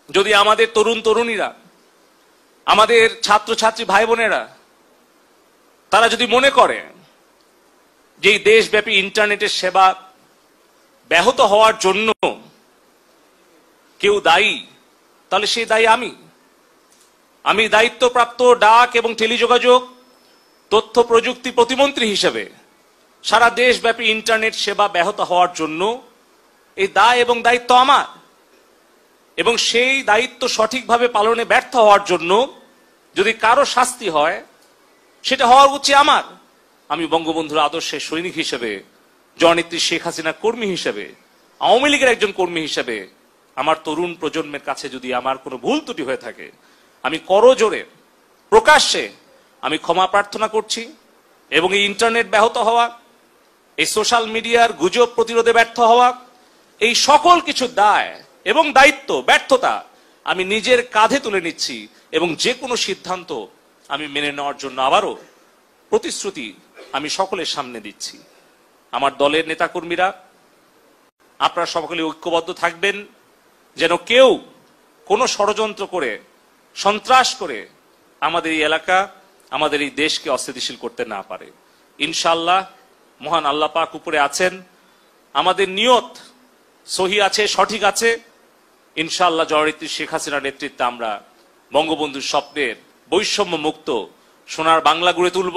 যদি আমাদের তরুণ তরুণীরা, আমাদের ছাত্রছাত্রী ভাই বোনেরা তারা যদি মনে করে যে এই দেশব্যাপী ইন্টারনেটের সেবা ব্যাহত হওয়ার জন্য কেউ দায়ী, তাহলে সেই দায়ী আমি দায়িত্বপ্রাপ্ত ডাক এবং টেলিযোগাযোগ তথ্য প্রযুক্তি প্রতিমন্ত্রী হিসেবে সারা দেশব্যাপী ইন্টারনেট সেবা ব্যাহত হওয়ার জন্য এই দায় এবং দায়িত্ব আমার, এবং সেই দায়িত্ব সঠিকভাবে পালনে ব্যর্থ হওয়ার জন্য যদি কারো শাস্তি হয় সেটা হওয়ার উচিত আমার। আমি বঙ্গবন্ধুর আদর্শের সৈনিক হিসেবে, জননেত্রী শেখ হাসিনার কর্মী হিসেবে, আওয়ামী লীগের একজন কর্মী হিসেবে আমার তরুণ প্রজন্মের কাছে যদি আমার কোনো ভুল ত্রুটি হয়ে থাকে আমি করজোড়ে প্রকাশ্যে আমি ক্ষমা প্রার্থনা করছি। এবং এই ইন্টারনেট ব্যাহত হওয়া, এই সোশ্যাল মিডিয়ার গুজব প্রতিরোধে ব্যর্থ হওয়া, এই সকল কিছু দায় এবং দায়িত্ব, ব্যর্থতা আমি নিজের কাঁধে তুলে নিচ্ছি এবং যে কোনো সিদ্ধান্ত আমি মেনে নেওয়ার জন্য আবারও প্রতিশ্রুতি আমি সকলের সামনে দিচ্ছি। আমার দলের নেতাকর্মীরা আপনারা সকলে ঐক্যবদ্ধ থাকবেন যেন কেউ কোনো ষড়যন্ত্র করে, সন্ত্রাস করে আমাদের এই এলাকা, আমাদের এই দেশকে অস্থিতিশীল করতে না পারে। ইনশাআল্লাহ মহান আল্লাহ পাক উপরে আছেন, আমাদের নিয়ত সহি আছে, সঠিক আছে। ইনশাআল্লাহ জননেত্রী শেখ হাসিনার নেতৃত্বে আমরা বঙ্গবন্ধুর স্বপ্নের বৈষম্য মুক্ত সোনার বাংলা গড়ে তুলব।